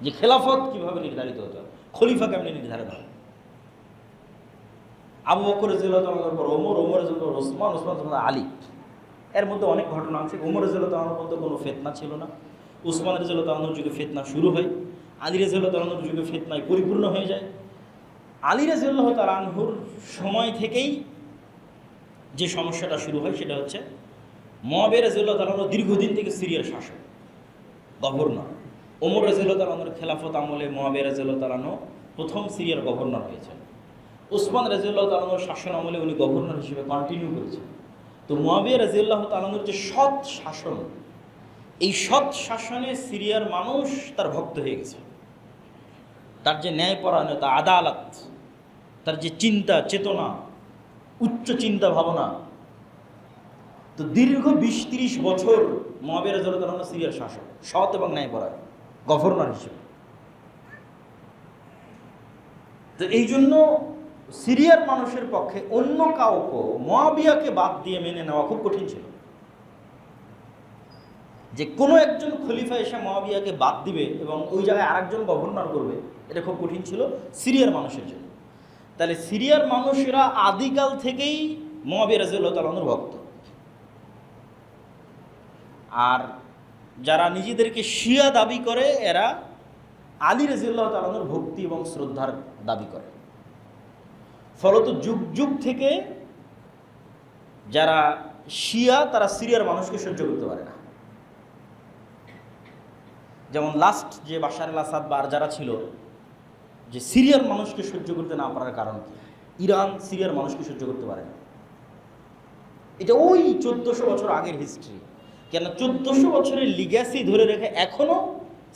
যে খেলাফত কিভাবে নির্ধারিত হতো, খলিফা কেমনি নির্ধারিত হয়। আবু বকর রাদিয়াল্লাহু তাআলার পর ওমর, ওমর রাদিয়াল্লাহু তাআলার ওসমান, ওসমান রাদিয়াল্লাহু আলী। এর মধ্যে অনেক ঘটনা আছে। ওমর রাদিয়াল্লাহু তাআলার মধ্যে কোনো ফিতনা ছিল না, ওসমান রাদিয়াল্লাহু তাআলার যুগে ফিতনা শুরু হয়, আলী রাদিয়াল্লাহু তাআলার যুগে ফিতনায় পরিপূর্ণ হয়ে যায়। আলী রাদিয়াল্লাহু তাআলা আনহুর সময় থেকেই যে সমস্যাটা শুরু হয় সেটা হচ্ছে মুআবিয়া রাদিয়াল্লাহু তাআলা দীর্ঘদিন থেকে সিরিয়ার শাসক, গভর্নর। ওমর রাদিয়াল্লাহু তাআলার খেলাফত আমলে মুআবিয়া রাদিয়াল্লাহু তাআলা প্রথম সিরিয়ার গভর্নর হয়েছেন। ওসমান রাদিয়াল্লাহু তাআলার শাসন আমলে উনি গভর্নর হিসেবে কন্টিনিউ করেছেন। তো মুআবিয়া রাদিয়াল্লাহু তাআলার যে সৎ শাসন, এই সৎ শাসনে সিরিয়ার মানুষ তার ভক্ত হয়ে গেছে। তার যে ন্যায়পরায়ণতা, আদালত, তার যে চিন্তা চেতনা, উচ্চ চিন্তা ভাবনা। তো দীর্ঘ ২০-৩০ বছর মুআবিয়া রাদিয়াল্লাহু তাআলা সিরিয়ার শাসক, সৎ এবং ন্যায়পরায়ণ গভর্নর হিসেবে। তো এই জন্য সিরিয়ার মানুষের পক্ষে অন্য কাউকে মুআবিয়াকে বাদ দিয়ে মেনে নেওয়া খুব কঠিন ছিল। যে কোনো একজন খলিফা এসে মুআবিয়াকে বাদ দিবে এবং ওই জায়গায় আরেকজন গভর্নর করবে, এটা খুব কঠিন ছিল সিরিয়ার মানুষের জন্য। তাহলে সিরিয়ার মানুষেরা আদিকাল থেকেই মুআবিয়া রাদিয়াল্লাহু তাআলার ভক্ত। আর যারা নিজেদেরকে শিয়া দাবি করে এরা আলী রাদিয়াল্লাহু তাআলার ভক্তি এবং শ্রদ্ধার দাবি করে। ফলত যুগ যুগ থেকে যারা শিয়া তারা সিরিয়ার মানুষকে সহ্য করতে পারে না। যেমন লাস্ট যে বাশার আল আসাদ বা যারা ছিল, যে সিরিয়ার মানুষকে সহ্য করতে না পারার কারণ কি? ইরান সিরিয়ার মানুষকে সহ্য করতে পারে না। এটা ওই 1400 বছর আগের হিস্ট্রি। কেন 1400 বছরের লিগ্যাসি ধরে রেখে এখনও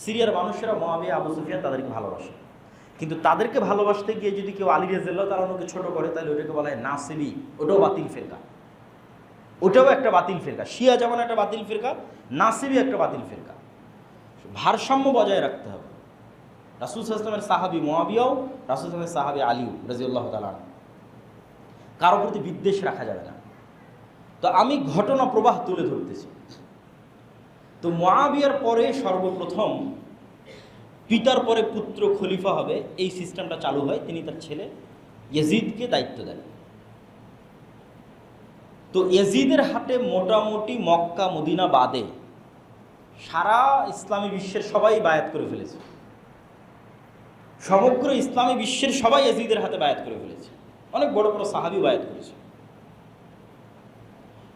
সিরিয়ার মানুষেরা মুআবিয়া, আবু সুফিয়ান তাদেরকে ভালোবাসে। কিন্তু তাদেরকে ভালোবাসতে গিয়ে যদি কেউ আলী রাদিয়াল্লাহু তাআলাকে ছোট করে, তাহলে ওটাকে বলা হয় নাসিবি, ওটাও বাতিল ফিরকা। ওটাও একটা বাতিল ফিরকা। শিয়া যেমন একটা বাতিল ফিরকা, নাসিবি একটা বাতিল ফিরকা। ভারসাম্য বজায় রাখতে হবে। রাসূল সাল্লাল্লাহু আলাইহি ওয়াসাল্লামের সাহাবী মুআবিয়াও, রাসূল সাল্লাল্লাহু আলাইহি ওয়াসাল্লামের সাহাবী আলীও রাদিয়াল্লাহু তাআলা, কারো প্রতি বিদ্বেষ রাখা যাবে না। তো আমি ঘটনা প্রবাহ তুলে ধরতেছি। তো মুআবিয়ার পরে সর্বপ্রথম পিতার পরে পুত্র খলিফা হবে, এই সিস্টেমটা চালু হয়। তিনি তার ছেলে ইয়াজিদকে দায়িত্ব দেন। তো ইয়াজিদের হাতে মোটামুটি মক্কা মদিনা বাদে সারা ইসলামী বিশ্বের সবাই বায়াত করে ফেলেছে। সমগ্র ইসলামী বিশ্বের সবাই ইয়াজিদের হাতে বায়াত করে ফেলেছে। অনেক বড় বড় সাহাবী বায়াত করেছে,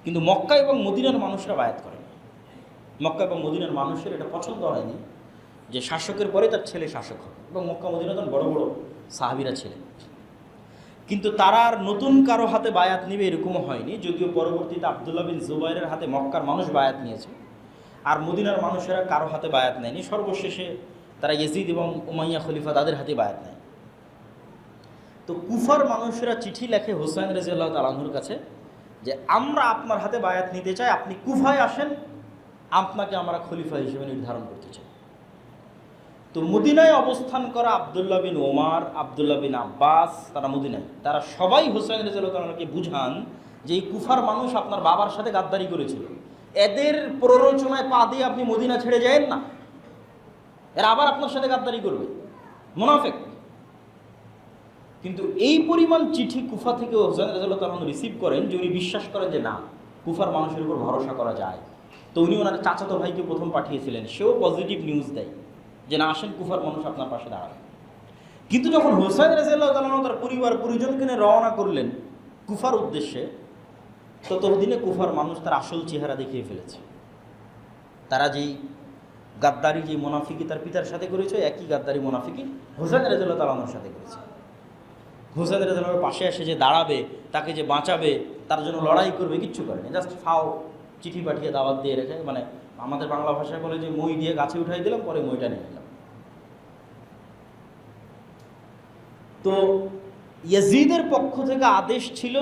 কিন্তু মক্কা এবং মদিনার মানুষরা বায়াত করে। মক্কা এবং মদিনার মানুষের এটা পছন্দ হয়নি যে শাসকের পরে তার ছেলে শাসক হবে, এবং মক্কা মদিনা তখন বড় বড় সাহাবীরা ছিলেন। কিন্তু তারা আর নতুন কারো হাতে বায়াত নেবে এরকমও হয়নি, যদিও পরবর্তীতে আব্দুল্লাহ বিন জুবাইরের হাতে মক্কার মানুষ বায়াত নিয়েছে, আর মদিনার মানুষেরা কারো হাতে বায়াত নেয়নি। সর্বশেষে তারা ইয়াজিদ এবং উমাইয়া খলিফা তাদের হাতে বায়াত নেয়। তো কুফার মানুষেরা চিঠি লেখে হুসাইন রাদিয়াল্লাহু তাআলা আনহুর কাছে যে আমরা আপনার হাতে বায়াত নিতে চাই, আপনি কুফায় আসেন, আপনাকে আমরা খলিফা হিসেবে নির্ধারণ করতে চাই। তো মদিনায় অবস্থান করা আব্দুল্লাহ বিন ওমর, আব্দুল্লাহ বিন আব্বাস, তারা মদিনায়, তারা সবাই হুসাইন রাদিয়াল্লাহু তাআলাকে বুঝান যে এই কুফার মানুষ আপনার বাবার সাথে গাদ্দারি করেছিল, এদের প্ররোচনায় পা দিয়ে আপনি মদিনা ছেড়ে যায়েন না, এরা আবার আপনার সাথে গাদ্দারি করবে, মুনাফিক। কিন্তু এই পরিমাণ চিঠি কুফা থেকে হুসাইন রাদিয়াল্লাহু তাআলা রিসিভ করেন যে উনি বিশ্বাস করেন যে না, কুফার মানুষের উপর ভরসা করা যায়। তো উনি ওনার চাচাতো ভাইকে প্রথম পাঠিয়েছিলেন, সেও পজিটিভ নিউজ দেয় যে না, আসেন কুফার মানুষ আপনার পাশে দাঁড়াবে। কিন্তু যখন হুসাইন রাদিয়াল্লাহু তাআলা তার পরিবার পরিজনকে নিয়ে রওনা করলেন কুফার উদ্দেশ্যে, ততদিনে কুফার মানুষ তার আসল চেহারা দেখিয়ে ফেলেছে। তারা যেই গাদ্দারি, যে মুনাফিকি তার পিতার সাথে করেছে, একই গাদ্দারি মুনাফিকি হুসাইন রাদিয়াল্লাহু তাআলার সাথে করেছে। হুসাইন রাদিয়াল্লাহু তাআলার পাশে এসে যে দাঁড়াবে, তাকে যে বাঁচাবে, তার জন্য লড়াই করবে, কিচ্ছু করেনি। জাস্ট ফাও চিঠি পাঠিয়ে দাওয়াত দিয়ে রেখে, মানে আমাদের বাংলা ভাষায় বলে যে মই দিয়ে গাছে উঠাই দিলাম, পরে মইটা নিয়ে নিলাম। তো ইয়াজিদের পক্ষ থেকে আদেশ ছিল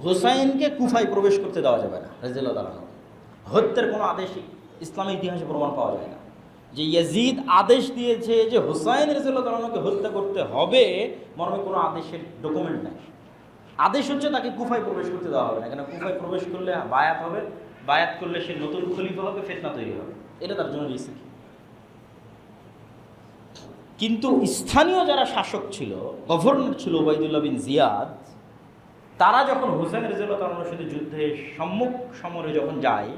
হুসাইনকে কুফায় প্রবেশ করতে দেওয়া যাবে না রাদিয়াল্লাহু তাআলা। হত্যার কোনো আদেশ ইসলামের ইতিহাসে প্রমাণ পাওয়া যায় না যে ইয়াজিদ আদেশ দিয়েছে যে হুসাইন রাদিয়াল্লাহু তাআলাকে হত্যা করতে হবে, মর্মে কোনো আদেশের ডকুমেন্ট নাই। আদেশ হচ্ছে তাকে কুফায় প্রবেশ করতে দেওয়া হবে না, কেন কুফায় প্রবেশ করলে বায়াত হবে, বায়াত করলে সে নতুন খলিফা হবে, ফিতনা তৈরি হবে, এটা তার জন্য রিস্ক। কিন্তু স্থানীয় যারা শাসক ছিল, গভর্নর ছিল ওবায়দুল্লাহ বিন জিয়াদ, তারা যখন হোসেন রাদিয়াল্লাহু তাআলার সাথে যুদ্ধে সম্মুখ সমরে যখন যায়,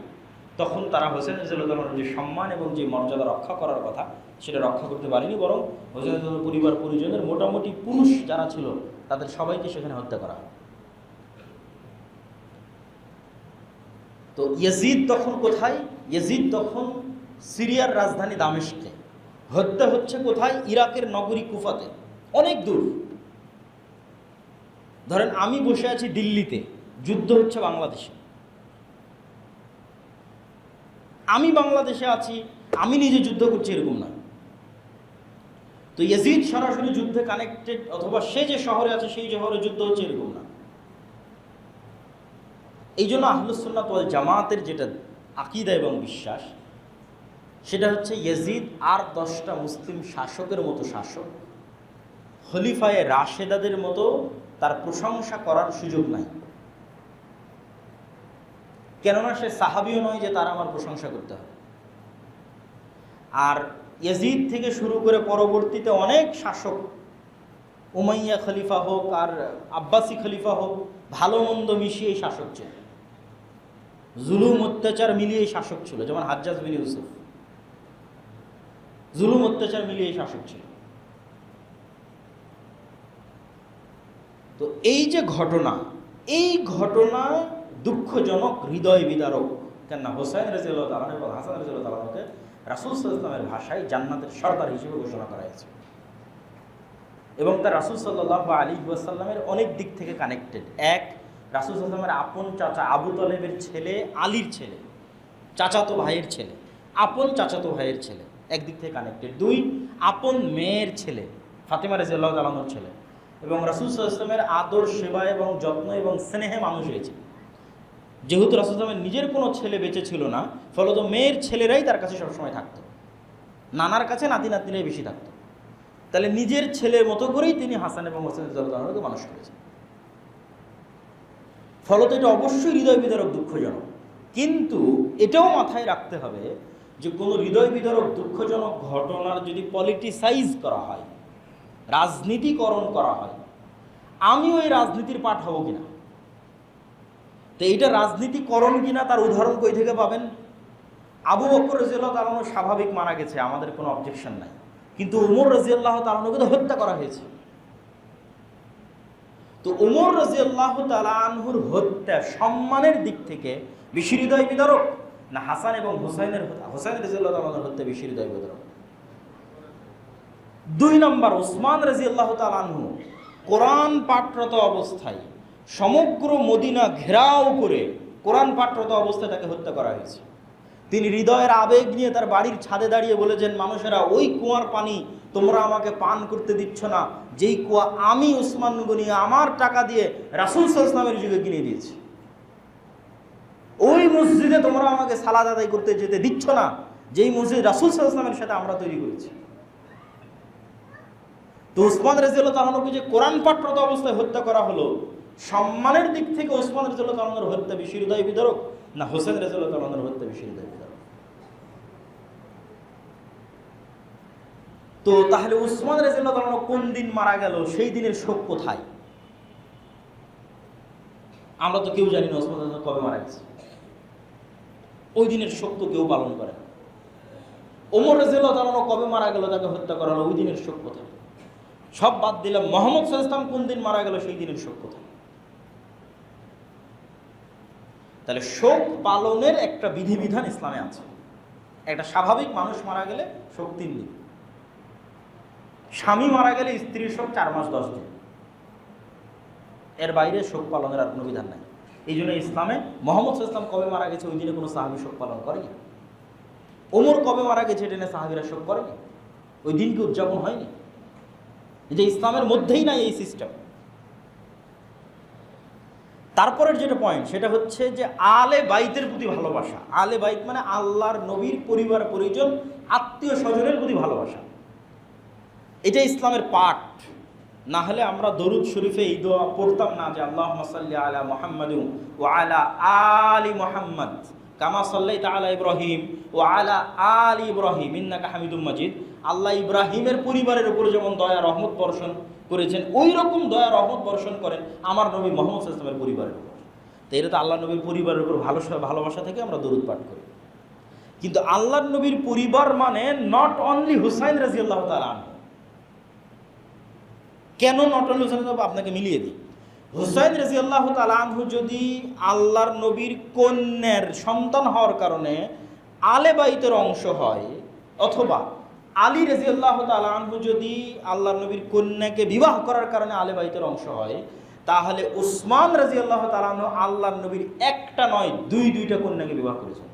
তখন তারা হোসেন রাদিয়াল্লাহু তাআলার যে সম্মান এবং যে মর্যাদা রক্ষা করার কথা সেটা রক্ষা করতে পারেনি, বরং হোসেন রাদিয়াল্লাহু পরিবার পরিজনের মোটামুটি পুরুষ যারা ছিল তাদের সবাইকে সেখানে হত্যা করা হয়। তো ইয়াজিদ তখন কোথায়? ইয়াজিদ তখন সিরিয়ার রাজধানী দামেস্কে। হত্যা হচ্ছে কোথায়? ইরাকের নগরী কুফাতে, অনেক দূর। ধরেন আমি বসে আছি দিল্লিতে, যুদ্ধ হচ্ছে বাংলাদেশে। আমি বাংলাদেশে আছি, আমি নিজে যুদ্ধ করছি এরকম না। তো ইয়াজিদ সরাসরি যুদ্ধে কানেক্টেড, অথবা সে যে শহরে আছে সেই শহরে যুদ্ধ হচ্ছে এরকম না। এই জন্য আহলুস সুন্নাত ওয়াল জামাতের যেটা আকীদা এবং বিশ্বাস, সেটা হচ্ছে ইয়াজিদ আর 10টা মুসলিম শাসকের মতো শাসক, খলিফায়ে রাশেদাদের মতো তার প্রশংসা করার সুযোগ নাই। কেননা সে সাহাবিও নয় যে তার আমার প্রশংসা করতে হবে। আর ইয়াজিদ থেকে শুরু করে পরবর্তীতে অনেক শাসক, উমাইয়া খলিফা হোক আর আব্বাসি খলিফা হোক, ভালো মন্দ মিশিয়ে শাসক ছিল, জুলুম অত্যাচার মিলিয়ে শাসক ছিল। যেমন হাজ্জাজ বিন ইউসুফ, জুলুম অত্যাচার মিলিয়ে শাসক ছিল। তো এই যে ঘটনা, এই ঘটনা দুঃখজনক, হৃদয় বিদারক। কেননা হোসেন রাদিয়াল্লাহু তাআলা এবং হাসান রাদিয়াল্লাহু তাআলাকে রাসূল সাল্লাল্লাহু আলাইহি ওয়াসাল্লামের ভাষায় জান্নাতের সরদার হিসেবে ঘোষণা করা হয়েছে, এবং তার রাসূল সাল্লাল্লাহু আলাইহি ওয়াসাল্লামের অনেক দিক থেকে কানেক্টেড। এক, রাসূল সাল্লাল্লাহু আলাইহি ওয়াসাল্লামের আপন চাচা আবু তালেবের ছেলে, আলীর ছেলে, চাচাতো ভাইয়ের ছেলে, আপন চাচাতো ভাইয়ের ছেলে, একদিক থেকে কানেক্টেড। দুই, আপন মেয়ের ছেলে, ফাতেমা রাদিয়াল্লাহু তাআলার ছেলে, এবং রাসূল সাল্লাল্লাহু আলাইহি ওয়াসাল্লামের আদর, সেবা এবং যত্ন এবং স্নেহে মানুষ হয়েছে। যেহেতু রাসূল সাল্লাল্লাহু আলাইহি ওয়াসাল্লামের নিজের কোনো ছেলে বেঁচে ছিল না, ফলত মেয়ের ছেলেরাই তার কাছে সবসময় থাকতো, নানার কাছে নাতি নাতনিরাই বেশি থাকতো। তাহলে নিজের ছেলের মতো করেই তিনি হাসান এবং হোসেন রাদিয়াল্লাহু তাআলাকে মানুষ করেছেন। ফলত এটা অবশ্যই হৃদয় বিদারক, দুঃখজনক। কিন্তু এটাও মাথায় রাখতে হবে যে কোনো হৃদয় বিদারক দুঃখজনক ঘটনার যদি পলিটিসাইজ করা হয়, রাজনীতিকরণ করা হয়, আমি ওই রাজনীতির পাঠ হব কিনা। তো এইটা রাজনীতিকরণ কিনা তার উদাহরণ কই থেকে পাবেন? আবু বকর রাদিয়াল্লাহু তাআলা স্বাভাবিক মারা গেছে, আমাদের কোনো অবজেকশন নাই, কিন্তু ওমর রাদিয়াল্লাহু তাআলাকে তো হত্যা করা হয়েছে। তো ওমর রাদিয়াল্লাহু তাআলা আনহুর হত্যা সম্মানের দিক থেকে বেশি হৃদয় বিদারক, না হাসান এবং হোসেন রাদিয়াল্লাহু তাআলার হত্যা বেশি হৃদয় বিদারক? 2 নম্বর, ওসমান রাদিয়াল্লাহু তাআলা আনহু কোরআন পাঠরত অবস্থায় সমগ্র মদিনা ঘেরাও করে কোরআন পাঠরত অবস্থায় তাকে হত্যা করা হয়েছে। তিনি হৃদয়ের আবেগ নিয়ে তার বাড়ির ছাদে দাঁড়িয়ে বলেছেন, মানুষেরা ওই কুয়ার পানি তোমরা আমাকে পান করতে দিচ্ছ না, যেই কুয়া আমি ওসমান গনি আমার টাকা দিয়ে রাসূল সাল্লাল্লাহু আলাইহি ওয়াসাল্লামের যুগে কিনে দিয়েছি। ওই মসজিদে তোমরা আমাকে সালাত আদায় করতে যেতে দিচ্ছ না, যেই মসজিদ রাসূল সাল্লাল্লাহু আলাইহি ওয়াসাল্লামের সাথে আমরা তৈরি করেছি। তো ওসমান রাদিয়াল্লাহু তাআলাকে যে কোরআন পাঠরত অবস্থায় হত্যা করা হলো, সম্মানের দিক থেকে ওসমান রাদিয়াল্লাহু তাআলার হত্যা বেশি হৃদয় বিদারক, না হোসেন রাদিয়াল্লাহু তাআলার হত্যা বেশি হৃদয় বিদারক? তো তাহলে ওসমান রাদিয়াল্লাহু তাআলা কোন দিন মারা গেল, সেই দিনের শোক কোথায়? আমরা তো কেউ জানি না ওসমান রাদিয়াল্লাহু কবে মারা গেছে, ওই দিনের শোক তো কেউ পালন করে না। ওমর রাদিয়াল্লাহু তাআলা কবে মারা গেল, তাকে হত্যা করা হলো, ওই দিনের শোক কোথায়? সব বাদ দিলাম, মুহাম্মদ সাল্লাল্লাহু আলাইহি ওয়াসাল্লাম কোন দিন মারা গেল, সেই দিনের শোক কোথায়? তাহলে শোক পালনের একটা বিধিবিধান ইসলামে আছে। একটা স্বাভাবিক মানুষ মারা গেলে শোক 3 দিন, স্বামী মারা গেলে স্ত্রীর শোক 4 মাস 10 দিন, এর বাইরে শোক পালনের আর কোনো বিধান নাই। এই জন্য ইসলামে মুহাম্মদ সাল্লাল্লাহু আলাইহি ওয়াসাল্লাম কবে মারা গেছে ওই দিনে কোনো সাহাবী শোক পালন করেনি। ওমর কবে মারা গেছে এটা নিয়ে সাহাবীরা শোক করেনি, ওই দিনকে উদযাপন হয়নি। এটা ইসলামের মধ্যেই নাই এই সিস্টেম। তারপরের যেটা পয়েন্ট, সেটা হচ্ছে যে আলে বাইতের প্রতি ভালোবাসা। আলে বাইত মানে আল্লাহর নবীর পরিবার পরিজন, আত্মীয় স্বজনের প্রতি ভালোবাসা। এটা ইসলামের পাঠ। না হলে আমরা দরুদ শরীফে এই দোয়া পড়তাম না যে আল্লাহুম্মা সাল্লি আলা মুহাম্মাদিন ওয়া আলা আলি মুহাম্মাদ কামা সাল্লাইতা আলা ইব্রাহিম ও আলা আলি ইব্রাহিম ইন্নাকা হামিদুম মাজিদ। আল্লাহ ইব্রাহিমের পরিবারের উপর যেমন দয়া রহমত বর্ষণ করেছেন, ওই রকম দয়া রহমত বর্ষণ করেন আমার নবী মুহাম্মদ সাল্লাল্লাহু আলাইহি ওয়াসাল্লামের পরিবারের উপর। তো এটা তো আল্লাহ নবীর পরিবারের উপর ভালোবাসা থেকে আমরা দরুদ পাঠ করি। কিন্তু আল্লাহর নবীর পরিবার মানে নট অনলি হুসাইন রাদিয়াল্লাহু তাআলা আনহু। কেন নট অনলি হুসাইন? আপনাকে মিলিয়ে দিই। হুসাইন রাদিয়াল্লাহু তাআলা আনহু যদি আল্লাহর নবীর কন্যার সন্তান হওয়ার কারণে আলে বাইতের অংশ হয়, অথবা আলী রাদিয়াল্লাহু তাআলা আনহু যদি আল্লাহর নবীর কন্যাকে বিবাহ করার কারণে আলে বাইতের অংশ হয়, তাহলে উসমান রাদিয়াল্লাহু তাআলা আনহু আল্লাহর নবীর একটা নয় দুইটা কন্যাকে বিবাহ করেছেন,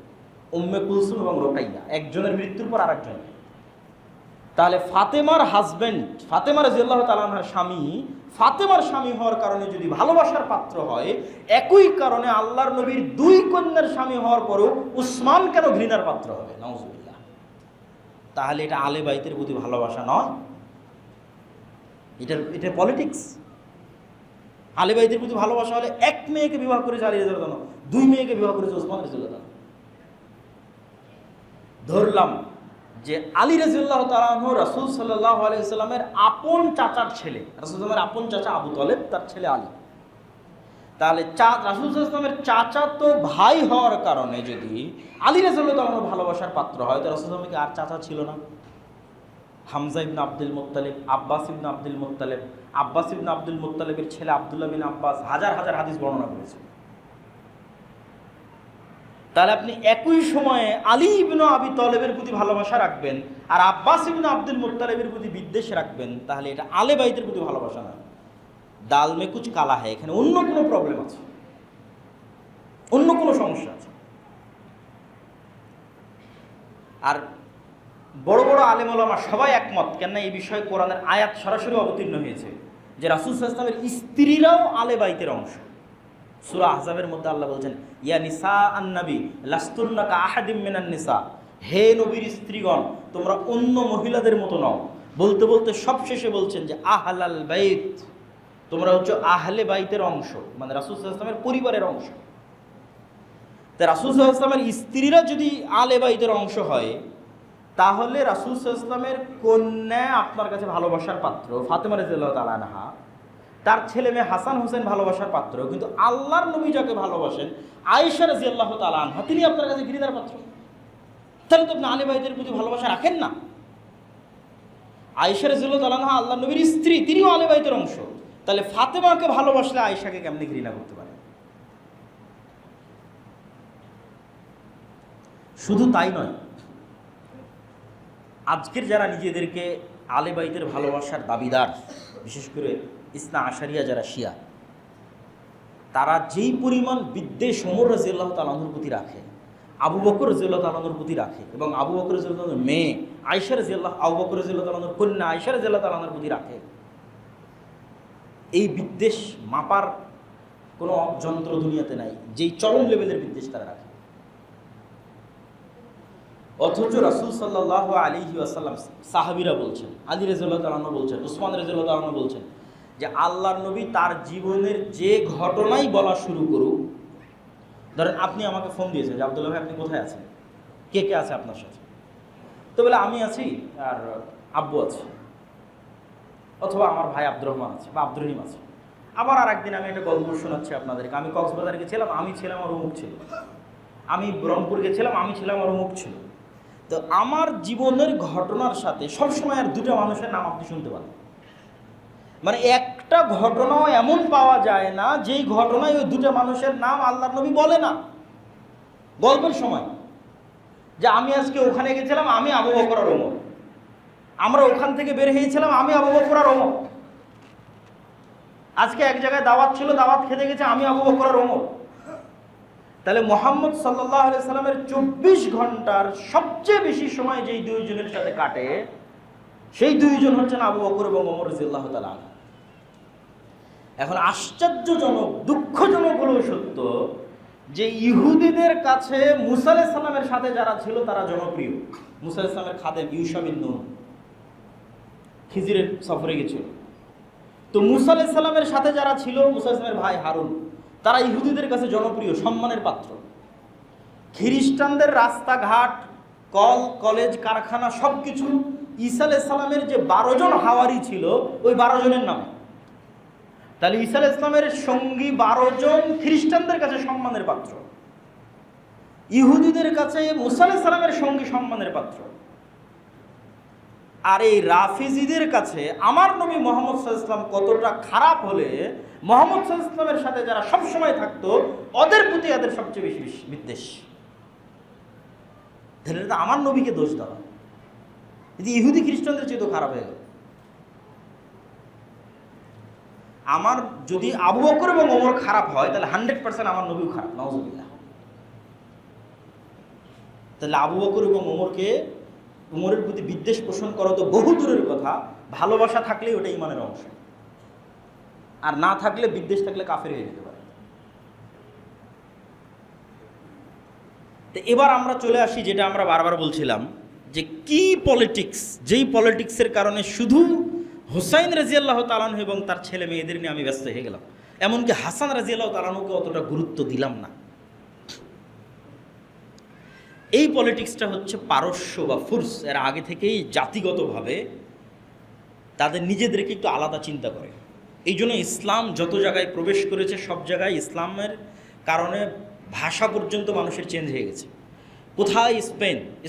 উম্মে কুলসুম এবং রোকাইয়া, একজনের মৃত্যুর পর আরেকজন। তাহলে ফাতেমার হাজবেন্ড, ফাতেমা রাদিয়াল্লাহু তাআলা আনহার স্বামী, ফাতেমার স্বামী হওয়ার কারণে যদি ভালোবাসার পাত্র হয়, একই কারণে আল্লাহর নবীর দুই কন্যার স্বামী হওয়ার পরেও উসমান কেন ঘৃণার পাত্র হবে? নাউজুবিল্লাহ। তাহলে এটা আলে বাইতের প্রতি ভালোবাসা নয়, এটা পলিটিক্স। আলে বাইতের প্রতি ভালোবাসা হলে এক মেয়েকে বিবাহ করেছে আলী রাদিয়াল্লাহু তাআলা, দুই মেয়েকে বিবাহ করেছে উসমান রাদিয়াল্লাহু তাআলা। ধরলাম যে আলী রাদিয়াল্লাহু তাআলা আনহু রাসূল সাল্লাল্লাহু আলাইহি ওয়াসাল্লামের আপন চাচার ছেলে, রাসূল সাল্লাল্লাহু আপন চাচা আবু তালেব, তার ছেলে আলী। তাহলে রাসূল সাল্লাল্লাহু আলাইহি ওয়াসাল্লামের চাচা তো ভাই হওয়ার কারণে যদি আলী রাদিয়াল্লাহু তাআলা আনহু ভালোবাসার পাত্র হয়, তো রাসূল সাল্লাল্লাহু আলাইহি ওয়াসাল্লাম কি আর চাচা ছিল না? হামজা ইবনে আব্দুল মুত্তালিব, আব্বাস ইবনে আব্দুল মুত্তালিব, আব্বাস ইবনে আব্দুল মুত্তালিবের ছেলে আব্দুল্লাহ বিন আব্বাস হাজার হাজার হাদিস বর্ণনা করেছেন। তাহলে আপনি একই সময়ে আলী ইবনে আবি তালেবের প্রতি ভালোবাসা রাখবেন আর আব্বাস ইবনে আব্দুল মুত্তালিবের প্রতি বিদ্বেষ রাখবেন, তাহলে এটা আলে বাইতের প্রতি ভালোবাসা না। ডাল মে কুছ কালা হয়, এখানে অন্য কোনো প্রবলেম আছে, অন্য কোনো সমস্যা আছে। আর বড় বড় আলেম ওলামা সবাই একমত, কেননা এই বিষয়ে কোরআনের আয়াত সরাসরি অবতীর্ণ হয়েছে যে রাসূল সাল্লাল্লাহু আলাইহি ওয়াসাল্লামের স্ত্রীরাও আলে বাইতের অংশ। সূরা আহজাবের মধ্যে আল্লাহ বলছেন, ইয়া নিসা আন-নবী লাস্তুন্না কা আহাদিম মিনান নিসা, হে নবীর স্ত্রীগণ তোমরা অন্য মহিলাদের মতো নও। বলতে বলতে সবশেষে বলছেন যে আহলাল বাইত, তোমরা হচ্ছে আহলে বাইতের অংশ, মানে রাসূল সাল্লাল্লাহু আলাইহি ওয়াসাল্লামের পরিবারের অংশ। তা রাসূল সাল্লাল্লাহু আলাইহি ওয়াসাল্লামের স্ত্রীরা যদি আলে বাইতের অংশ হয়, তাহলে রাসূল সাল্লাল্লাহু আলাইহি ওয়াসাল্লামের কন্যা আপনার কাছে ভালোবাসার পাত্র ফাতেমা রাদিয়াল্লাহু তাআলা আনহা, তার ছেলে মেয়ে হাসান হোসেন ভালোবাসার পাত্র, কিন্তু আল্লাহর নবী যাকে ভালোবাসেন আয়েশা রাদিয়াল্লাহু তাআলা আনহা, তিনি আপনার কাছে ঘৃণার পাত্র। তাহলে তো আপনি আলে বাইতের প্রতি ভালোবাসা রাখেন না। আয়েশা রাদিয়াল্লাহু তাআলা আনহা আল্লাহর নবীর স্ত্রী, তিনিও আলে বাইতের অংশ। তাহলে ফাতেমাকে ভালোবাসলে আয়েশাকে কেমনে ঘৃণা করতে পারে? শুধু তাই নয়, আজকের যারা নিজেদেরকে আলে বাইতের ভালোবাসার দাবিদার, বিশেষ করে ইসনা আশারিয়া যারা শিয়া, তারা যেই পরিমাণ বিদ্বেষ ওমর রাদিয়াল্লাহু তাআলা আনহুর প্রতি রাখে, আবু বকর রাদিয়াল্লাহু তাআলা আনহুর প্রতি রাখে, এবং আবু বকর রাদিয়াল্লাহু তাআলার মেয়ে আয়েশা রাদিয়াল্লাহু, আবু বকর রাদিয়াল্লাহু তাআলা আনহুর কন্যা আয়েশা রাদিয়াল্লাহু তাআলা আনহার প্রতি রাখে, এই বিদ্বেষ মাপার কোনো যন্ত্র দুনিয়াতে নাই, যেই চরম লেভেলের বিদ্বেষ তারা রাখে। অথচ রাসূল সাল্লাল্লাহু আলাইহি ওয়াসাল্লাম, সাহাবীরা বলছেন, আলী রাদিয়াল্লাহু তাআলা আনহু বলছেন, উসমান রাদিয়াল্লাহু তাআলা আনহু বলছেন যে আল্লাহর নবী তার জীবনের যে ঘটনাই বলা শুরু করুক, ধরেন আপনি আমাকে ফোন দিয়েছেন যে আব্দুল্লাহ ভাই আপনি কোথায় আছেন, কে কে আছে আপনার সাথে, তো বলে আমি আছি আর আব্বু আছে, অথবা আমার ভাই আব্দুর রহমান আছে বা আব্দুর রহিম আছে। আবার আর একদিন আমি একটা গল্প শোনাচ্ছি আপনাদেরকে, আমি কক্সবাজারে গেছিলাম, আমি ছিলাম আর অমুক ছিল, আমি রংপুর গেছিলাম, আমি ছিলাম আর অমুক ছিল। তো আমার জীবনের ঘটনার সাথে সবসময় আর দুটো মানুষের নাম আপনি শুনতে পারেন, মানে একটা ঘটনাও এমন পাওয়া যায় না যেই ঘটনায় ওই দুটো মানুষের নাম আল্লাহর নবী বলে না গল্পের সময়, যে আমি আজকে ওখানে গেছিলাম, আমি আবু বকর আর ওমর, আমরা ওখান থেকে বের হয়েছিলাম, আমি আবু বকর আর ওমর, আজকে এক জায়গায় দাওয়াত ছিল, দাওয়াত খেতে গেছে, আমি আবু বকর আর ওমর। তাহলে মুহাম্মদ সাল্লাল্লাহু আলাইহি সাল্লামের 24 ঘন্টার সবচেয়ে বেশি সময় যেই দুইজনের সাথে কাটে, সেই দুইজন হচ্ছেন আবু বকর এবং ওমর রাদিয়াল্লাহু তাআলা। এখন আশ্চর্যজনক, দুঃখজনক হলেও সত্য যে ইহুদিদের কাছে মুসা আলাইহিস সালামের সাথে যারা ছিল তারা জনপ্রিয়। মুসা আলাইহিস সালামের খাদেম ইউশা বিন নুন খিজিরের সফরে গেছিল, তো মুসা আলাইহিস সালামের সাথে যারা ছিল, মুসা আলাইহিস সালামের ভাই হারুন, তারা ইহুদিদের কাছে জনপ্রিয়, সম্মানের পাত্র। খ্রিস্টানদের রাস্তাঘাট, কলেজ, কারখানা সব কিছু ঈসা আলাইহিস সালামের যে 12 জন হাওয়ারি ছিল ওই 12 জনের নামে। তাহলে ঈসা আলাইহিস সালামের সঙ্গী 12 জন খ্রিস্টানদের কাছে সম্মানের পাত্র, ইহুদিদের কাছে মুসা আলাইহিস সালামের সঙ্গী সম্মানের পাত্র। আর এই রাফিজিদের কাছে আমার নবী মুহাম্মদ সাল্লাল্লাহু আলাইহি ওয়াসাল্লাম কতটা খারাপ হলে মুহাম্মদ সাল্লাল্লাহু আলাইহি ওয়াসাল্লামের সাথে যারা সবসময় থাকতো ওদের প্রতি এদের সবচেয়ে বেশি বিদ্বেষ। তাহলে তো আমার নবীকে দোষ দেওয়া, যদি ইহুদি খ্রিস্টানদের চেয়ে তো খারাপ হয়ে গেল। আমার যদি আবু বকর এবং ওমর খারাপ হয় তাহলে 100% আমার নবীও খারাপ, নাউজুবিল্লাহ। তাহলে আবু বকর এবং ওমরের প্রতি বিদ্বেষ পোষণ করা তো বহু দূরের কথা, ভালোবাসা থাকলেই ওটা ইমানের অংশ, আর না থাকলে, বিদ্বেষ থাকলে কাফের হয়ে যেতে পারে। তো এবার আমরা চলে আসি যেটা আমরা বারবার বলছিলাম, যে কি পলিটিক্স, যেই পলিটিক্সের কারণে শুধু হুসাইন রাদিয়াল্লাহু তাআলা আনহু এবং তার ছেলে মেয়েদের নিয়ে আমি ব্যস্ত হয়ে গেলাম, এমনকি হাসান রাদিয়াল্লাহু তাআলা আনহুকে অতটা গুরুত্ব দিলাম না। এই পলিটিক্সটা হচ্ছে পারস্য বা ফুরস, এর আগে থেকেই জাতিগতভাবে তাদের নিজেদেরকে একটু আলাদা চিন্তা করে। এই জন্য ইসলাম যত জায়গায় প্রবেশ করেছে সব জায়গায় ইসলামের কারণে ভাষা পর্যন্ত মানুষের চেঞ্জ হয়ে গেছে। কোথায়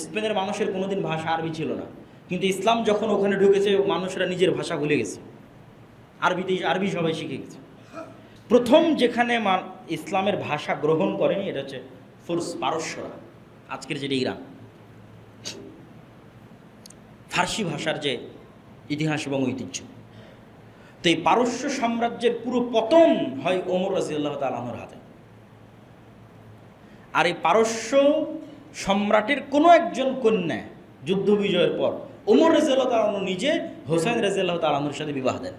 স্পেনের মানুষের কোনোদিন ভাষা আরবি ছিল না, কিন্তু ইসলাম যখন ওখানে ঢুকেছে মানুষরা নিজের ভাষা ভুলে গেছে, আরবি সবাই শিখে গেছে। প্রথম যেখানে ইসলামের ভাষা গ্রহণ করেনি এটা হচ্ছে ফুরস, পারস্যরা, আজকের যেটা ইরান। ফার্সি ভাষার যে ইতিহাস এবং ঐতিহ্য, তো এই পারস্য সাম্রাজ্যের পুরো পতন হয় ওমর রাদিয়াল্লাহু তাআলা আনহুর হাতে। আর এই পারস্য সম্রাটের কোনো একজন কন্যা যুদ্ধ বিজয়ের পর ওমর রাদিয়াল্লাহু তাআলা আনহু নিজে হোসেন রাদিয়াল্লাহু তাআলা আনহুর সাথে বিবাহ দেন।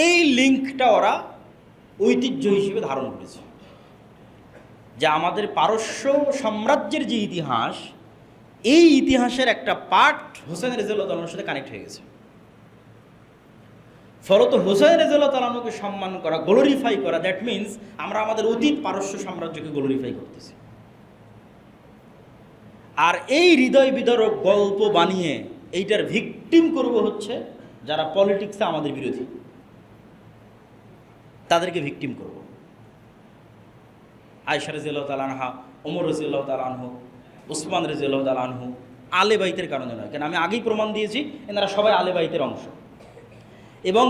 এই লিঙ্কটা ওরা ঐতিহ্য হিসেবে ধারণ করেছে, যে আমাদের পারস্য সাম্রাজ্যের যে ইতিহাস, এই ইতিহাসের একটা পার্ট হোসেন রাদিয়াল্লাহু তাআলার সাথে কানেক্ট হয়ে গেছে। ফলত হোসেন রাদিয়াল্লাহু তাআলা আনহুকে সম্মান করা, গ্লোরিফাই করা, দ্যাট মিনস আমরা আমাদের অতীত পারস্য সাম্রাজ্যকে গ্লোরিফাই করতেছি। আর এই হৃদয় বিদারক গল্প বানিয়ে এইটার ভিকটিম করব হচ্ছে যারা পলিটিক্সে আমাদের বিরোধী, তাদেরকে ভিকটিম করব। আয়েশা রাদিয়াল্লাহু তাআলা আনহা, ওমর রাদিয়াল্লাহু তাআলা আনহু, উসমান রাদিয়াল্লাহু তাআলা আনহু আলে বাইতের কারণে নয়, কেন আমি আগেই প্রমাণ দিয়েছি এনারা সবাই আলে বাইতের অংশ। এবং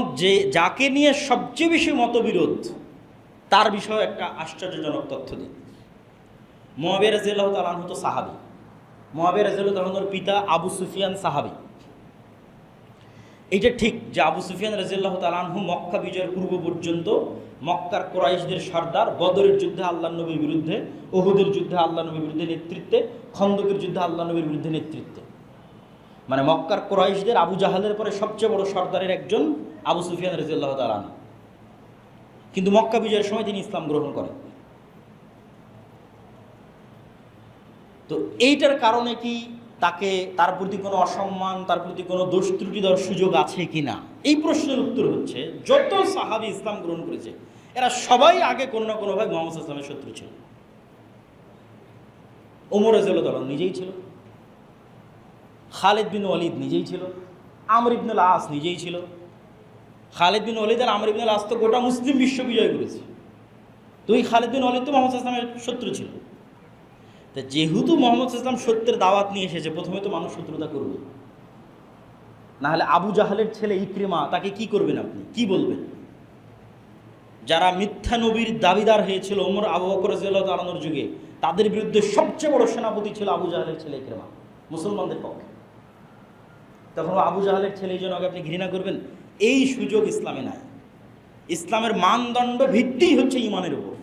যাকে নিয়ে সবচেয়ে বেশি মতবিরোধ তার বিষয়ে একটা আশ্চর্যজনক তথ্য দিই। মুআবিয়া রাদিয়াল্লাহু তাআলা আনহু তো সাহাবী, মুআবিয়া রাদিয়াল্লাহু তাআলা আনহুর পিতা আবু সুফিয়ান সাহাবী। এইটা ঠিক যে আবু সুফিয়ান রাদিয়াল্লাহু তাআলা আনহু মক্কা বিজয়ের পূর্ব পর্যন্ত মক্কার কুরাইশদের সর্দার, বদরের যুদ্ধে আল্লাহর নবীর বিরুদ্ধে, উহুদের যুদ্ধে আল্লাহর নবীর বিরুদ্ধে নেতৃত্বে, খন্দকের যুদ্ধে আল্লাহর নবীর বিরুদ্ধে নেতৃত্বে, মানে মক্কার কুরাইশদের আবু জাহালের পরে সবচেয়ে বড় সর্দারের একজন আবু সুফিয়ান রাদিয়াল্লাহু তাআলা আনহু। কিন্তু মক্কা বিজয়ের সময় তিনি ইসলাম গ্রহণ করেন। তো এইটার কারণে কি তার প্রতি কোনো অসম্মান, তার প্রতি কোনো দোষ ত্রুটি দেওয়ার সুযোগ আছে কিনা, এই প্রশ্নের উত্তর হচ্ছে যত সাহাবী ইসলাম গ্রহণ করেছে এরা সবাই আগে কোনো না কোনোভাবে মুহাম্মদ সাল্লাল্লাহু আলাইহি ওয়াসাল্লামের শত্রু ছিল। ওমর রাদিয়াল্লাহু তাআলা নিজেই ছিল, খালিদ বিন ওয়ালিদ নিজেই ছিল, আমর ইবনুল আস নিজেই ছিল। খালিদ বিন ওয়ালিদ আর আমর ইবনুল আস তো গোটা মুসলিম বিশ্ব বিজয় করেছে। তো এই খালিদ বিন ওয়ালিদ তো মুহাম্মদ সাল্লাল্লাহু আলাইহি ওয়াসাল্লামের শত্রু ছিল। তা যেহেতু মুহাম্মদ সাল্লাল্লাহু আলাইহি ওয়াসাল্লাম সত্যের দাওয়াত নিয়ে এসেছে, প্রথমে তো মানুষ শত্রুতা করবে, না হলে আবু জাহালের ছেলে ইকরিমা তাকে কি করবেন, আপনি কি বলবেন? যারা মিথ্যা নবীর দাবিদার হয়েছিল ওমর, আবু বকর রাদিয়াল্লাহু তাআলা আনহুর যুগে, তাদের বিরুদ্ধে সবচেয়ে বড় সেনাপতি ছিল আবু জাহালের ছেলে ইকরিমা, মুসলমানদের পক্ষে। তখন আবু জাহালের ছেলে এই জন্য আপনি ঘৃণা করবেন, এই সুযোগ ইসলামে নাই। ইসলামের মানদণ্ড ভিত্তি হচ্ছে ইমানের উপর।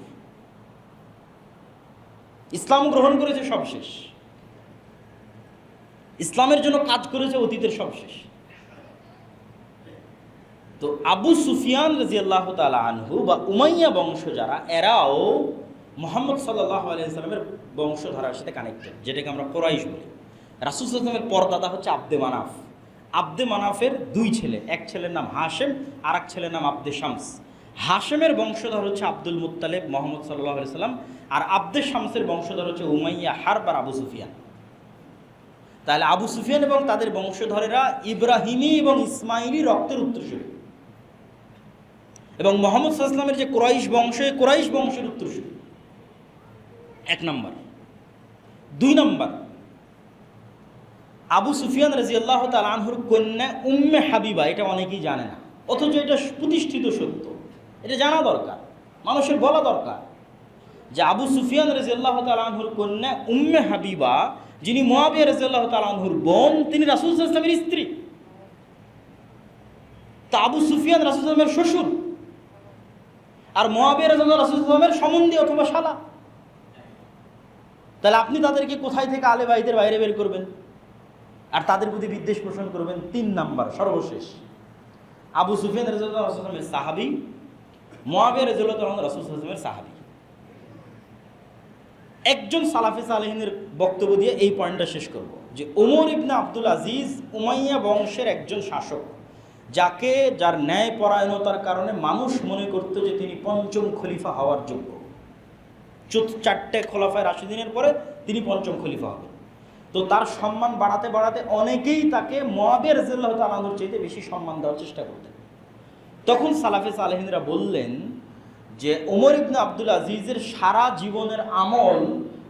ইসলাম গ্রহণ করেছে সব শেষ, ইসলামের জন্য কাজ করেছে অতীতের সব শেষ। তো আবু সুফিয়ান রাদিয়াল্লাহু তাআলা আনহু বা উমাইয়া বংশ যারা, এরাও মুহাম্মদ সাল্লাল্লাহু আলাইহি ওয়াসাল্লামের বংশধারার সাথে কানেক্টেড, যেটাকে আমরা কুরাইশ বলি। রাসূল সাল্লাল্লাহু আলাইহি ওয়াসাল্লামের পরদাদা হচ্ছে আব্দে মানাফ। আব্দে মানাফের দুই ছেলে, এক ছেলের নাম হাশেম আর এক ছেলের নাম আব্দে শামস। হাশেমের বংশধর হচ্ছে আব্দুল মুত্তালিব, মুহাম্মদ সাল্লাল্লাহু আলাইহি ওয়াসাল্লাম। আর আব্দে শামসের বংশধর হচ্ছে উমাইয়া হারব আর আবু সুফিয়ান। তাহলে আবু সুফিয়ান এবং তাদের বংশধরেরা ইব্রাহিমী এবং ইসমাইলি রক্তের উত্তরসূরি, এবং মোহাম্মদ সাল্লাল্লাহু আলাইহি ওয়াসাল্লামের যে কুরাইশ বংশের উত্তরসূরি। 1 নম্বর। 2 নম্বর, আবু সুফিয়ান রাদিয়াল্লাহু তাআলা আনহুর কন্যা উম্মে হাবিবা, এটা অনেকেই জানে না, অথচ এটা প্রতিষ্ঠিত সত্য, এটা জানা দরকার, মানুষের বলা দরকার যে আবু সুফিয়ান রাদিয়াল্লাহু তাআলা আনহুর কন্যা উম্মে হাবিবা, যিনি মুআবিয়া রাদিয়াল্লাহু তাআলা আনহুর বোন, তিনি রাসূল সাল্লাল্লাহু আলাইহি ওয়াসাল্লামের স্ত্রী। তা আবু সুফিয়ান রাসূল সাল্লাল্লাহু আলাইহি ওয়াসাল্লামের শ্বশুর, আর মুআবিয়া রাদিয়াল্লাহু রাসূল সাল্লাল্লাহু আলাইহি ওয়াসাল্লামের সম্বন্ধী অথবা শালা। তাহলে আপনি তাদেরকে কোথায় থেকে আলে বাইতের বাইরে বের করবেন আর তাদের প্রতি বিদ্বেষ পোষণ করবেন? 3 নাম্বার, সর্বশেষ, আবু সুফিয়ান রাদিয়াল্লাহু রাসূল সাল্লাল্লাহু আলাইহি ওয়াসাল্লামের সাহাবী, মুআবিয়া রাদিয়াল্লাহু তাআলা রাসূল সাল্লাল্লাহু আলাইহি ওয়াসাল্লামের সাহাবী। একজন সালাফে সালেহিনের বক্তব্য দিয়ে এই পয়েন্টটা শেষ করব যে ওমর ইবনে আব্দুল আজিজ উমাইয়া বংশের একজন শাসক, যার ন্যায় পরায়ণতার কারণে মানুষ মনে করত যে তিনি 5ম খলিফা হওয়ার যোগ্য। 4টে খোলাফায়ে রাশিদিনের পরে তিনি 5ম খলিফা হবেন। তো তার সম্মান বাড়াতে বাড়াতে অনেকেই তাকে মুআবিয়া রাদিয়াল্লাহু তাআলা আনহুর চাইতে বেশি সম্মান দেওয়ার চেষ্টা করতেন। তখন সালাফে সালেহিনরা বললেন যে ওমর ইবনে আব্দুল আজিজের সারা জীবনের আমল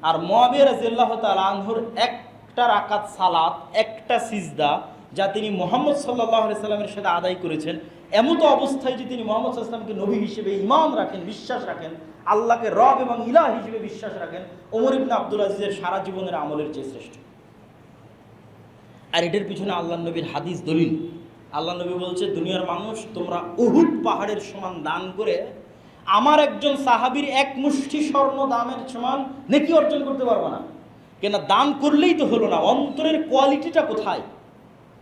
আর মুআবিয়া রাদিয়াল্লাহু তাআলা আনহুর একটা রাকাত সালাত, একটা সিজদা, যা তিনি মুহাম্মদ সাল্লাল্লাহু আলাইহি সাল্লামের সাথে আদায় করেছেন, এমতো অবস্থায় যে তিনি মুহাম্মদ সাল্লাল্লাহু আলাইহি সাল্লামকে নবী হিসেবে ঈমান রাখেন, বিশ্বাস রাখেন, আল্লাহকে রব এবং ইলাহ হিসেবে বিশ্বাস রাখেন, ওমর ইবনে আব্দুল আজিজের সারা জীবনের আমলের চেয়ে শ্রেষ্ঠ। আর এটার পিছনে আল্লাহর নবীর হাদিস দলিল। আল্লাহ নবী বলছে, দুনিয়ার মানুষ, তোমরা উহুদ পাহাড়ের সমান দান করে আমার একজন সাহাবীর 1 মুষ্টি স্বর্ণ দামের সমান নেকি অর্জন করতে পারবে না। কেন? দান করলেই তো হলো না, অন্তরের কোয়ালিটিটা কোথায়,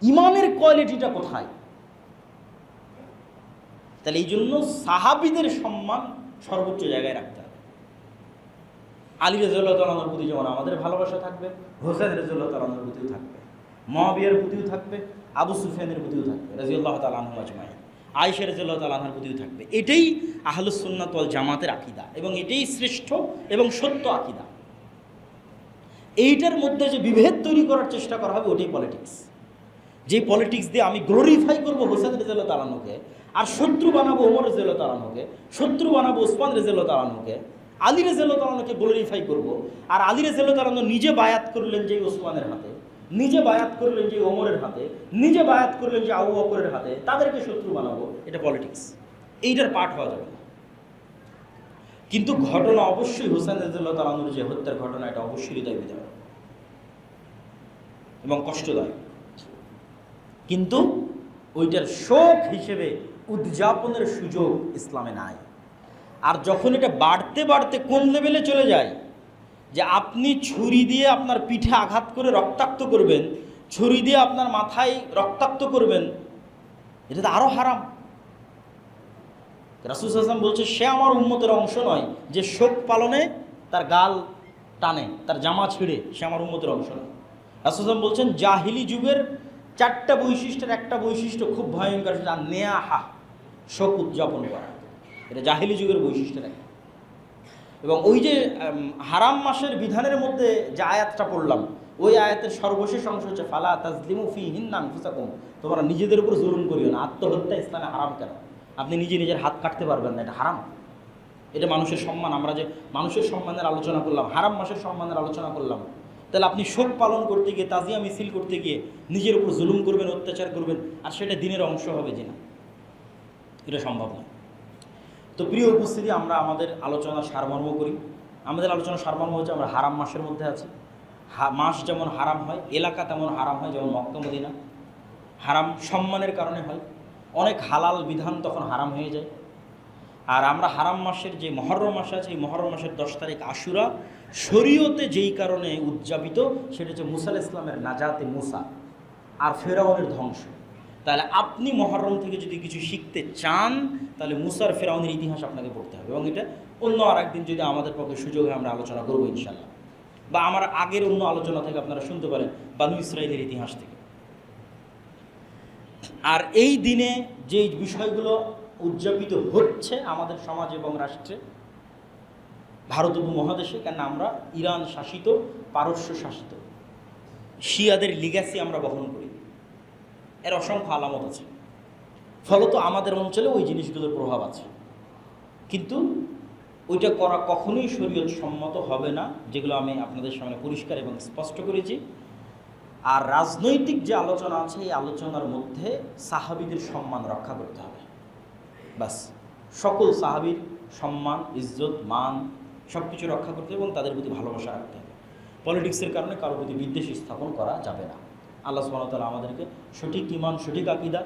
ইমানের কোয়ালিটিটা কোথায়? তাহলে এই জন্য সাহাবীদের সম্মান সর্বোচ্চ জায়গায় রাখতে হবে। আলী রাদিয়াল্লাহু তাআলা আনহুর প্রতি যেমন আমাদের ভালোবাসা থাকবে, হোসেন রাদিয়াল্লাহু তাআলা আনহুর প্রতিও থাকবে, মুআবিয়ার প্রতিও থাকবে, আবু সুফিয়ানের প্রতিও থাকবে রাদিয়াল্লাহু তাআলা আনহুম আজমাইন, আয়েশা রাদিয়াল্লাহু তাআলা আনহার প্রতিও থাকবে। এটাই আহলুস সুন্নাত ওয়াল জামাতের আকীদা, এবং এটাই শ্রেষ্ঠ এবং সত্য আকীদা। এইটার মধ্যে যে বিভেদ তৈরি করার চেষ্টা করা হবে, ওটাই পলিটিক্স। যে পলিটিক্স দিয়ে আমি গ্লোরিফাই করবো হোসেন রাদিয়াল্লাহু তাআলা আনহুকে, আর শত্রু বানাবো ওমর রাদিয়াল্লাহু তাআলা আনহুকে, শত্রু বানাবো ওসমান রাদিয়াল্লাহু তাআলা আনহুকে, আলী রাদিয়াল্লাহু তাআলা আনহুকে গ্লোরিফাই করবো, আর আলী রাদিয়াল্লাহু তাআলা আনহু নিজে বায়াত করলেন যে ওসমানের হাতে, নিজে বায়াত করলেন যে ওমরের হাতে, নিজে বায়াত করলেন যে আবু বকরের হাতে, তাদেরকে শত্রু বানাবো, এটা পলিটিক্স। এইটার পার্ট হওয়া যাবে না। কিন্তু ঘটনা অবশ্যই হোসেন রাদিয়াল্লাহু তাআলা আনহুর যে হত্যার ঘটনা, এটা অবশ্যই হৃদয় বিদারক এবং কষ্টদায়ক, কিন্তু ওইটার শোক হিসেবে উদযাপনের সুযোগ ইসলামে নাই। আর যখন এটা বাড়তে বাড়তে কোন লেভেলে চলে যায় যে আপনি ছুরি দিয়ে আপনার পিঠে আঘাত করে রক্তাক্ত করবেন, ছুরি দিয়ে আপনার মাথায় রক্তাক্ত করবেন, এটা তো আরও হারাম। রাসূল সাল্লাল্লাহু আলাইহি ওয়াসাল্লাম বলছে, সে আমার উম্মতের অংশ নয় যে শোক পালনে তার গাল টানে, তার জামা ছিঁড়ে, সে আমার উম্মতের অংশ নয়। রাসূল সাল্লাল্লাহু আলাইহি ওয়াসাল্লাম বলছেন, জাহিলি যুগের 4টা বৈশিষ্ট্যের একটা বৈশিষ্ট্য খুব ভয়ঙ্কর, সেটা নেয়াহা, শোক উদযাপন করা। এটা জাহিলি যুগের বৈশিষ্ট্যের একটা। এবং ওই যে হারাম মাসের বিধানের মধ্যে যে আয়াতটা পড়লাম, ওই আয়াতের সর্বশেষ অংশ হচ্ছে ফালা তাজলিমু ফীহিন্না আনফুসাকুম, তোমরা নিজেদের উপর জুলুম করিও না। আত্মহত্যা ইসলামে হারাম কেন? আপনি নিজের হাত কাটতে পারবেন না, এটা হারাম। এটা মানুষের সম্মান। আমরা যে মানুষের সম্মানের আলোচনা করলাম, হারাম মাসের সম্মানের আলোচনা করলাম, তাহলে আপনি শোক পালন করতে গিয়ে, তাজিয়া মিছিল করতে গিয়ে নিজের উপর জুলুম করবেন, অত্যাচার করবেন, আর সেটা দিনের অংশ হবে যে না, এটা সম্ভব না। তো প্রিয় উপস্থিতি, আমরা আমাদের আলোচনা সারমর্ম করি। আমাদের আলোচনা সারমর্ম হচ্ছে, আমরা হারাম মাসের মধ্যে আছি। মাস যেমন হারাম হয়, এলাকা তেমন হারাম হয়, যেমন মক্কা মদিনা। হারাম সম্মানের কারণে হয়, অনেক হালাল বিধান তখন হারাম হয়ে যায়। আর আমরা হারাম মাসের যে মহররম মাস আছে, এই মহররম মাসের 10 তারিখ আশুরা শরীয়তে যেই কারণে উদযাপিত, সেটা হচ্ছে মুসা আলাইহিস সালামের নাজাতে মুসা আর ফেরাউনের ধ্বংস। তাহলে আপনি মহররম থেকে যদি কিছু শিখতে চান, তাহলে মুসার ফেরাউনের ইতিহাস আপনাকে পড়তে হবে। এবং এটা অন্য আর একদিন যদি আমাদের পক্ষে সুযোগ হয় আমরা আলোচনা করবো ইনশাল্লাহ, বা আমার আগের অন্য আলোচনা থেকে আপনারা শুনতে পারেন বানু ইসরাঈলের ইতিহাস থেকে। আর এই দিনে যে বিষয়গুলো উদযাপিত হচ্ছে আমাদের সমাজ এবং রাষ্ট্রে, ভারত উপমহাদেশে, কেন আমরা ইরান শাসিত, পারস্য শাসিত, শিয়াদের লিগ্যাসি আমরা বহন করি। এর অসংখ্য আলামত আছে। ফলত আমাদের অঞ্চলে ওই জিনিসগুলোর প্রভাব আছে, কিন্তু ওইটা করা কখনোই শরীয়ত সম্মত হবে না, যেগুলো আমি আপনাদের সামনে পরিষ্কার এবং স্পষ্ট করেছি। আর রাজনৈতিক যে আলোচনা আছে, এই আলোচনার মধ্যে সাহাবীদের সম্মান রক্ষা করতে হবে। বাস, সকল সাহাবীর সম্মান, ইজ্জত, মান সব কিছু রক্ষা করতে হবে এবং তাদের প্রতি ভালোবাসা রাখতে হবে। পলিটিক্সের কারণে কারোর প্রতি বিদ্বেষ স্থাপন করা যাবে না। আল্লাহ সুবহানাহু ওয়া তাআলা আমাদেরকে সঠিক ঈমান, সঠিক আকীদা,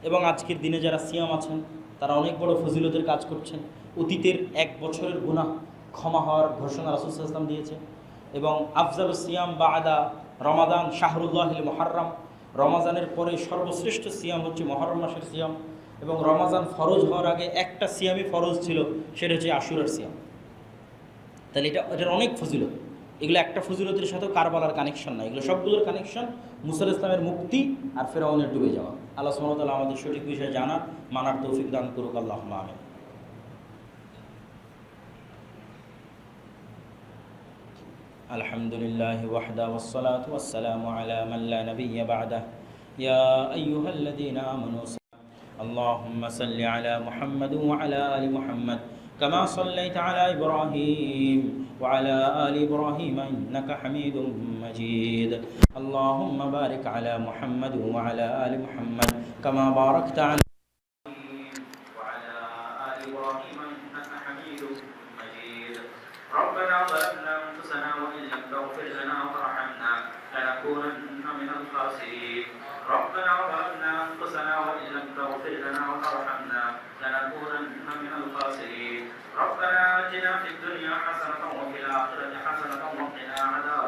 এবং আজকের দিনে যারা সিয়াম আছেন তারা অনেক বড় ফজিলতের কাজ করছেন। অতীতের 1 বছরের গুনাহ ক্ষমা হওয়ার ঘোষণা রাসূল সাল্লাল্লাহু আলাইহি ওয়াসাল্লাম দিয়েছে। এবং আফজালুস সিয়াম বা'দা রমাদান শাহরুল্লাহিল মুহাররম, রমাজানের পরে সর্বশ্রেষ্ঠ সিয়াম হচ্ছে মুহররম মাসের সিয়াম। এবং রমাজান ফরজ হওয়ার আগে একটা সিয়ামই ফরজ ছিল, সেটা হচ্ছে আশুরার সিয়াম। তাহলে এটার অনেক ফজিলত। এগুলো একটা ফজিলতের সাথেও কারবালার কানেকশন না, এগুলো সবগুলোর কানেকশন মুসা ইসলামের মুক্তি আর ফেরাউনের ডুবে যাওয়া। আল্লাহ সুবহানাহু ওয়া তাআলা আমাদের সঠিক বিষয়ে জানার, মানার তৌফিক দান করুক। আল্লাহুম্মা আমিন। আলহামদুলিল্লাহি ওয়াহদা ওয়াসসালাতু ওয়াসসালামু আলা মান লা নাবিয়্যা বা'দা। ইয়া আইয়ুহাল্লাযীনা আমানু আল্লাহুম্মা সাল্লি আলা মুহাম্মাদ ওয়া আলা আলি মুহাম্মাদ কামা সাল্লাইতা আলা ইব্রাহিম ওয়া আলা আলি ইব্রাহিম ইন্নাকা হামিদুম মাজিদ। আল্লাহুম্মা বারিক আলা মুহাম্মাদ ওয়া আলা আলি মুহাম্মাদ কামা বারাকতা আলা ربنا ظلمنا أنفسنا وإن لم تغفر لنا وترحمنا لنكونن من الخاسرين. ربنا ظلمنا أنفسنا وإن لم تغفر لنا وترحمنا لنكونن من الخاسرين. ربنا آتنا في الدنيا حسنة وفي الآخرة حسنة وقنا عذاب